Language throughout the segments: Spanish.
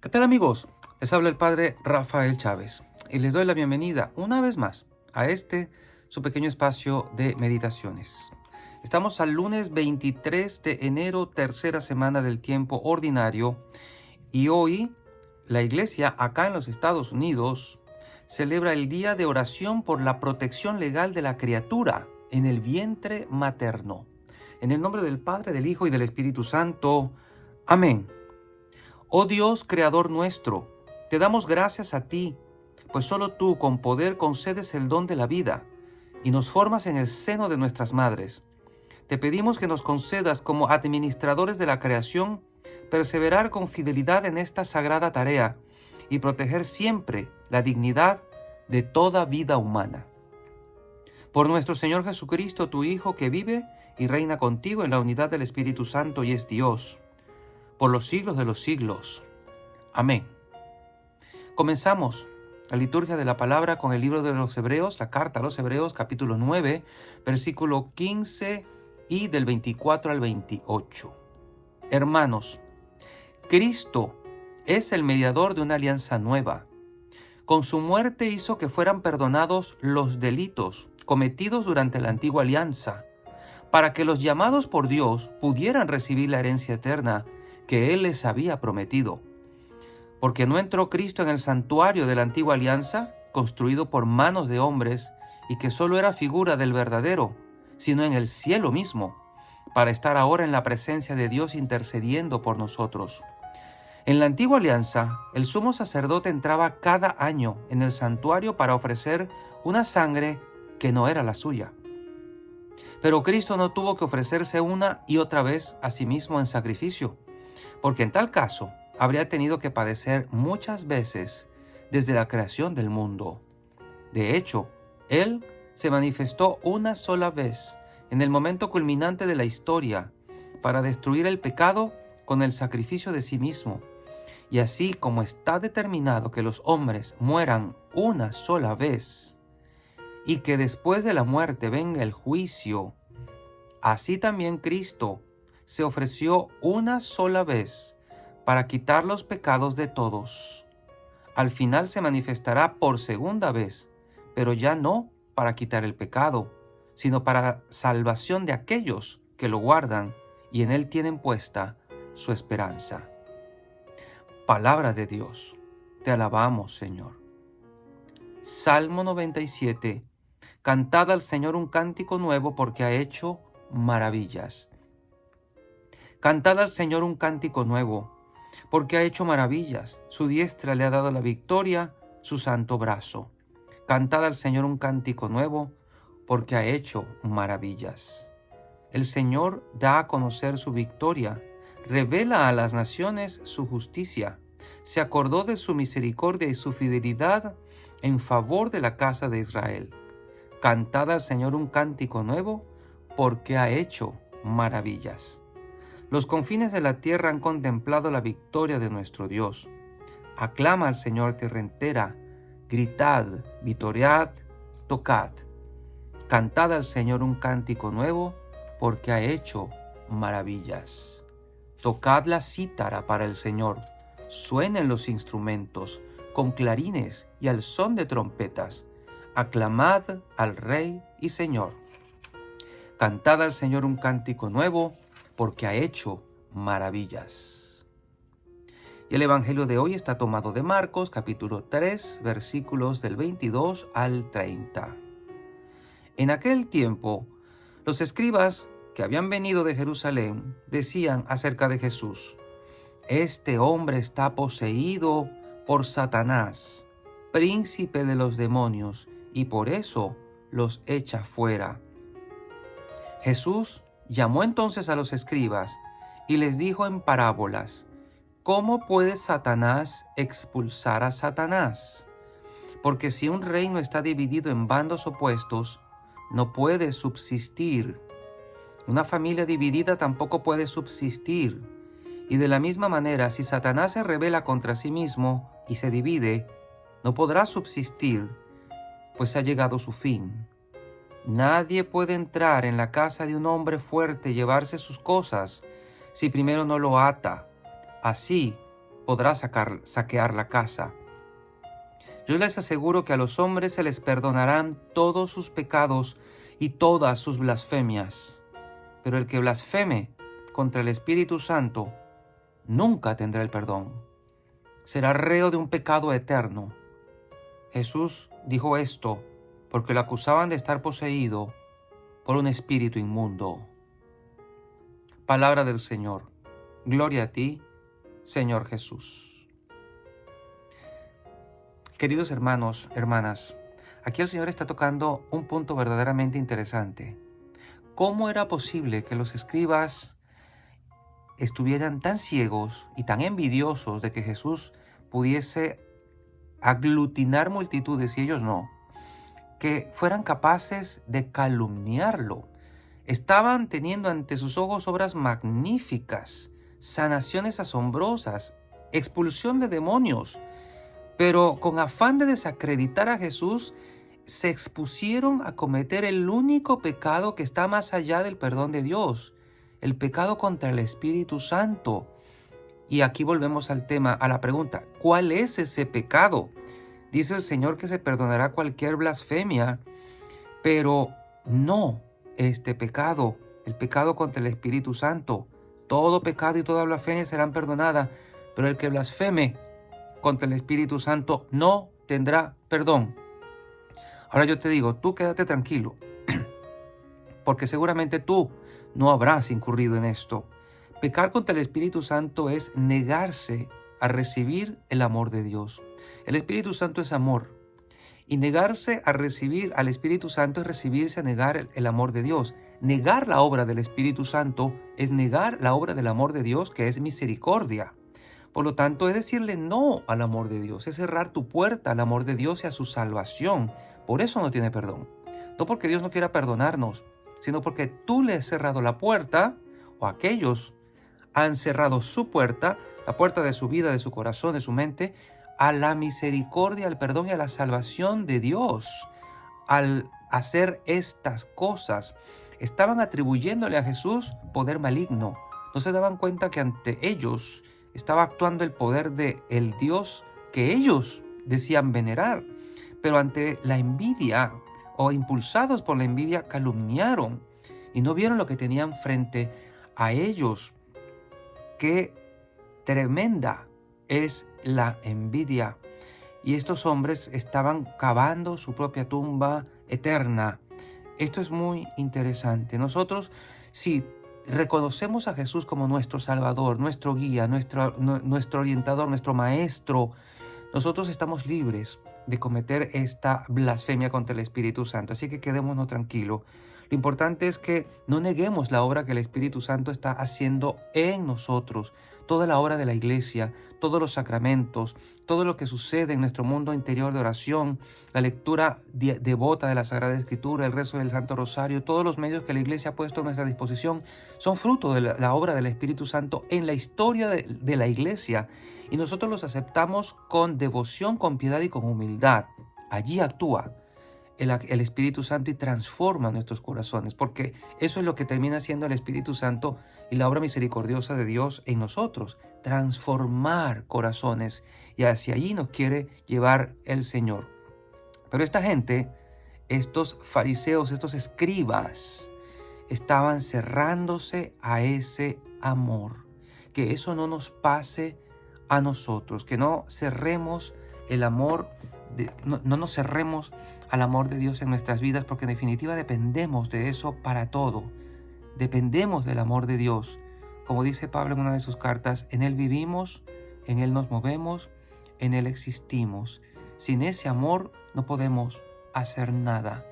¿Qué tal, amigos? Les habla el padre Rafael Chávez y les doy la bienvenida una vez más a su pequeño espacio de meditaciones. Estamos al lunes 23 de enero, tercera semana del tiempo ordinario, y hoy la iglesia acá en los Estados Unidos celebra el Día de Oración por la Protección Legal de la Criatura en el vientre materno. En el nombre del Padre, del Hijo y del Espíritu Santo. Amén. Oh Dios, Creador nuestro, te damos gracias a ti, pues solo tú con poder concedes el don de la vida y nos formas en el seno de nuestras madres. Te pedimos que nos concedas como administradores de la creación, perseverar con fidelidad en esta sagrada tarea y proteger siempre la dignidad de toda vida humana. Por nuestro Señor Jesucristo, tu Hijo, que vive y reina contigo en la unidad del Espíritu Santo y es Dios, por los siglos de los siglos. Amén. Comenzamos la liturgia de la palabra con el libro de los Hebreos, la carta a los Hebreos, capítulo 9, versículo 15 y del 24 al 28. Hermanos, Cristo es el mediador de una alianza nueva. Con su muerte hizo que fueran perdonados los delitos cometidos durante la antigua alianza, para que los llamados por Dios pudieran recibir la herencia eterna que Él les había prometido. Porque no entró Cristo en el santuario de la antigua alianza, construido por manos de hombres, y que solo era figura del verdadero, sino en el cielo mismo, para estar ahora en la presencia de Dios intercediendo por nosotros. En la antigua alianza, el sumo sacerdote entraba cada año en el santuario para ofrecer una sangre que no era la suya. Pero Cristo no tuvo que ofrecerse una y otra vez a sí mismo en sacrificio, porque en tal caso habría tenido que padecer muchas veces desde la creación del mundo. De hecho, Él se manifestó una sola vez en el momento culminante de la historia para destruir el pecado con el sacrificio de sí mismo. Y así como está determinado que los hombres mueran una sola vez y que después de la muerte venga el juicio, así también Cristo se ofreció una sola vez para quitar los pecados de todos. Al final se manifestará por segunda vez, pero ya no para quitar el pecado, sino para salvación de aquellos que lo guardan y en él tienen puesta su esperanza. Palabra de Dios. Te alabamos, Señor. Salmo 97. Cantad al Señor un cántico nuevo porque ha hecho maravillas. Cantad al Señor un cántico nuevo, porque ha hecho maravillas. Su diestra le ha dado la victoria, su santo brazo. Cantad al Señor un cántico nuevo, porque ha hecho maravillas. El Señor da a conocer su victoria, revela a las naciones su justicia. Se acordó de su misericordia y su fidelidad en favor de la casa de Israel. Cantad al Señor un cántico nuevo, porque ha hecho maravillas. Los confines de la tierra han contemplado la victoria de nuestro Dios. Aclama al Señor tierra entera, gritad, vitoread, tocad. Cantad al Señor un cántico nuevo, porque ha hecho maravillas. Tocad la cítara para el Señor, suenen los instrumentos, con clarines y al son de trompetas. Aclamad al Rey y Señor. Cantad al Señor un cántico nuevo, porque ha hecho maravillas. Y el Evangelio de hoy está tomado de Marcos, capítulo 3, versículos del 22 al 30. En aquel tiempo, los escribas que habían venido de Jerusalén decían acerca de Jesús: Este hombre está poseído por Satanás, príncipe de los demonios, y por eso los echa fuera. Jesús llamó entonces a los escribas y les dijo en parábolas: ¿Cómo puede Satanás expulsar a Satanás? Porque si un reino está dividido en bandos opuestos, no puede subsistir. Una familia dividida tampoco puede subsistir. Y de la misma manera, si Satanás se rebela contra sí mismo y se divide, no podrá subsistir, pues ha llegado su fin. Nadie puede entrar en la casa de un hombre fuerte y llevarse sus cosas si primero no lo ata. Así podrá saquear la casa. Yo les aseguro que a los hombres se les perdonarán todos sus pecados y todas sus blasfemias, pero el que blasfeme contra el Espíritu Santo nunca tendrá el perdón. Será reo de un pecado eterno. Jesús dijo esto porque lo acusaban de estar poseído por un espíritu inmundo. Palabra del Señor. Gloria a ti, Señor Jesús. Queridos hermanos, hermanas, aquí el Señor está tocando un punto verdaderamente interesante. ¿Cómo era posible que los escribas estuvieran tan ciegos y tan envidiosos de que Jesús pudiese aglutinar multitudes y ellos no? Que fueran capaces de calumniarlo. Estaban teniendo ante sus ojos obras magníficas, sanaciones asombrosas, expulsión de demonios, pero con afán de desacreditar a Jesús, se expusieron a cometer el único pecado que está más allá del perdón de Dios, el pecado contra el Espíritu Santo. Y aquí volvemos al tema, a la pregunta, ¿cuál es ese pecado? Dice el Señor que se perdonará cualquier blasfemia, pero no este pecado, el pecado contra el Espíritu Santo. Todo pecado y toda blasfemia serán perdonadas, pero el que blasfeme contra el Espíritu Santo no tendrá perdón. Ahora yo te digo, tú quédate tranquilo, porque seguramente tú no habrás incurrido en esto. Pecar contra el Espíritu Santo es negarse a recibir el amor de Dios. El Espíritu Santo es amor. Y negarse a recibir al Espíritu Santo es recibirse a negar el amor de Dios. Negar la obra del Espíritu Santo es negar la obra del amor de Dios, que es misericordia. Por lo tanto, es decirle no al amor de Dios, es cerrar tu puerta al amor de Dios y a su salvación. Por eso no tiene perdón. No porque Dios no quiera perdonarnos, sino porque tú le has cerrado la puerta, o aquellos han cerrado su puerta, la puerta de su vida, de su corazón, de su mente, a la misericordia, al perdón y a la salvación de Dios. Al hacer estas cosas, estaban atribuyéndole a Jesús poder maligno. No se daban cuenta que ante ellos estaba actuando el poder de el Dios que ellos decían venerar. Pero ante la envidia, o impulsados por la envidia, calumniaron y no vieron lo que tenían frente a ellos. Qué tremenda es la envidia. Y estos hombres estaban cavando su propia tumba eterna. Esto es muy interesante. Nosotros, si reconocemos a Jesús como nuestro Salvador, nuestro guía, nuestro orientador, nuestro maestro, nosotros estamos libres de cometer esta blasfemia contra el Espíritu Santo. Así que quedémonos tranquilos. Lo importante es que no neguemos la obra que el Espíritu Santo está haciendo en nosotros. Toda la obra de la iglesia, todos los sacramentos, todo lo que sucede en nuestro mundo interior de oración, la lectura devota de la Sagrada Escritura, el rezo del Santo Rosario, todos los medios que la iglesia ha puesto a nuestra disposición son fruto de la obra del Espíritu Santo en la historia de la iglesia. Y nosotros los aceptamos con devoción, con piedad y con humildad. Allí actúa el Espíritu Santo y transforma nuestros corazones, porque eso es lo que termina siendo el Espíritu Santo y la obra misericordiosa de Dios en nosotros, transformar corazones, y hacia allí nos quiere llevar el Señor. Pero esta gente, estos fariseos, estos escribas, estaban cerrándose a ese amor. Que eso no nos pase a nosotros, que no cerremos el amor, no nos cerremos al amor de Dios en nuestras vidas, porque en definitiva dependemos de eso para todo. Dependemos del amor de Dios. Como dice Pablo en una de sus cartas, en Él vivimos, en Él nos movemos, en Él existimos. Sin ese amor no podemos hacer nada.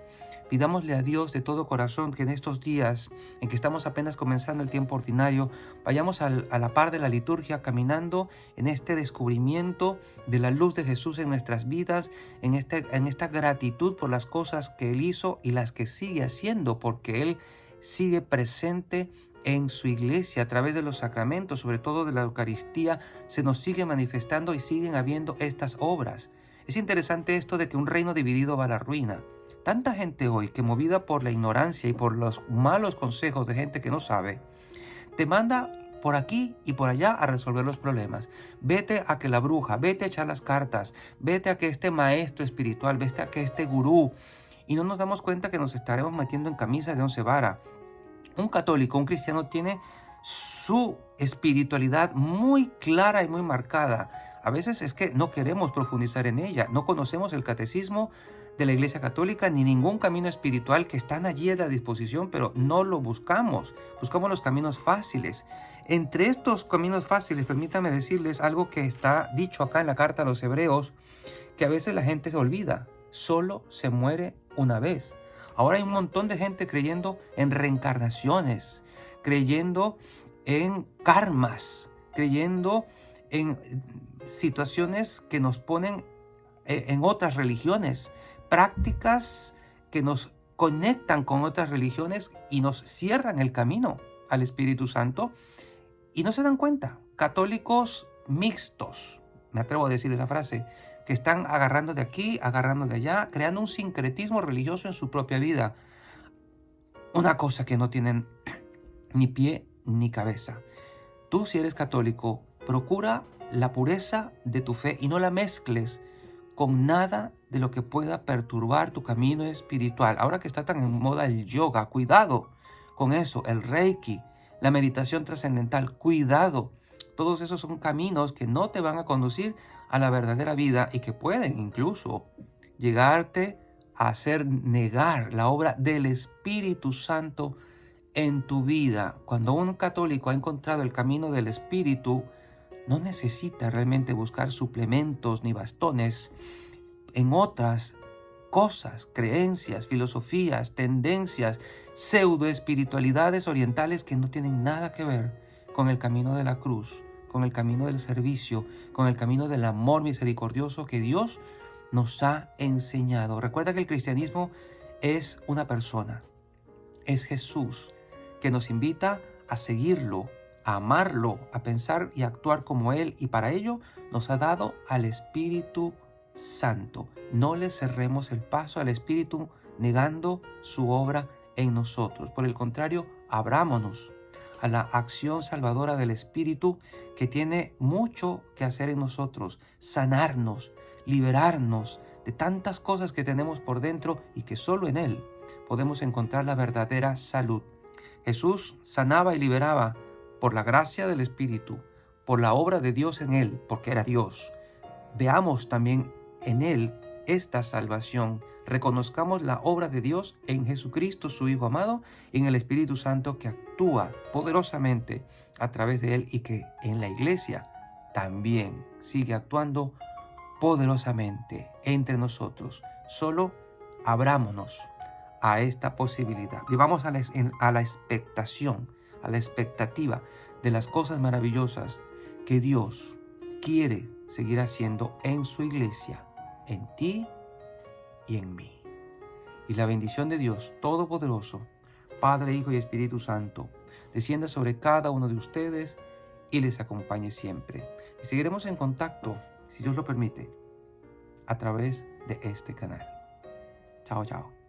Pidámosle a Dios de todo corazón que en estos días en que estamos apenas comenzando el tiempo ordinario, vayamos a la par de la liturgia, caminando en este descubrimiento de la luz de Jesús en nuestras vidas, en esta gratitud por las cosas que Él hizo y las que sigue haciendo, porque Él sigue presente en su iglesia a través de los sacramentos, sobre todo de la Eucaristía, se nos sigue manifestando y siguen habiendo estas obras. Es interesante esto de que un reino dividido va a la ruina. Tanta gente hoy que, movida por la ignorancia y por los malos consejos de gente que no sabe, te manda por aquí y por allá a resolver los problemas. Vete a que la bruja, vete a echar las cartas, vete a que este maestro espiritual, vete a que este gurú. Y no nos damos cuenta que nos estaremos metiendo en camisa de once varas. Un católico, un cristiano tiene su espiritualidad muy clara y muy marcada. A veces es que no queremos profundizar en ella, no conocemos el catecismo de la Iglesia Católica ni ningún camino espiritual que están allí a la disposición, pero no lo buscamos, buscamos los caminos fáciles. Entre estos caminos fáciles, permítame decirles algo que está dicho acá en la carta a los Hebreos, que a veces la gente se olvida, solo se muere una vez. Ahora hay un montón de gente creyendo en reencarnaciones, creyendo en karmas, creyendo en situaciones que nos ponen en otras religiones, prácticas que nos conectan con otras religiones y nos cierran el camino al Espíritu Santo y no se dan cuenta. Católicos mixtos, me atrevo a decir esa frase, que están agarrando de aquí, agarrando de allá, creando un sincretismo religioso en su propia vida. Una cosa que no tienen ni pie ni cabeza. Tú, si eres católico, procura la pureza de tu fe y no la mezcles con nada de lo que pueda perturbar tu camino espiritual. Ahora que está tan en moda el yoga, cuidado con eso, el reiki, la meditación trascendental, cuidado. Todos esos son caminos que no te van a conducir a la verdadera vida y que pueden incluso llegarte a hacer negar la obra del Espíritu Santo en tu vida. Cuando un católico ha encontrado el camino del Espíritu, no necesita realmente buscar suplementos ni bastones en otras cosas, creencias, filosofías, tendencias, pseudoespiritualidades orientales que no tienen nada que ver con el camino de la cruz, con el camino del servicio, con el camino del amor misericordioso que Dios nos ha enseñado. Recuerda que el cristianismo es una persona, es Jesús, que nos invita a seguirlo, a amarlo, a pensar y actuar como Él, y para ello nos ha dado al Espíritu Santo. No le cerremos el paso al Espíritu negando su obra en nosotros. Por el contrario, abrámonos a la acción salvadora del Espíritu, que tiene mucho que hacer en nosotros, sanarnos, liberarnos de tantas cosas que tenemos por dentro y que solo en Él podemos encontrar la verdadera salud. Jesús sanaba y liberaba por la gracia del Espíritu, por la obra de Dios en Él, porque era Dios. Veamos también en Él esta salvación. Reconozcamos la obra de Dios en Jesucristo, su Hijo amado, y en el Espíritu Santo que actúa poderosamente a través de Él y que en la Iglesia también sigue actuando poderosamente entre nosotros. Solo abrámonos a esta posibilidad. Vivamos a la expectación, a la expectativa de las cosas maravillosas que Dios quiere seguir haciendo en su Iglesia, en ti y en mí. Y la bendición de Dios Todopoderoso, Padre, Hijo y Espíritu Santo, descienda sobre cada uno de ustedes y les acompañe siempre. Y seguiremos en contacto, si Dios lo permite, a través de este canal. Chao, chao.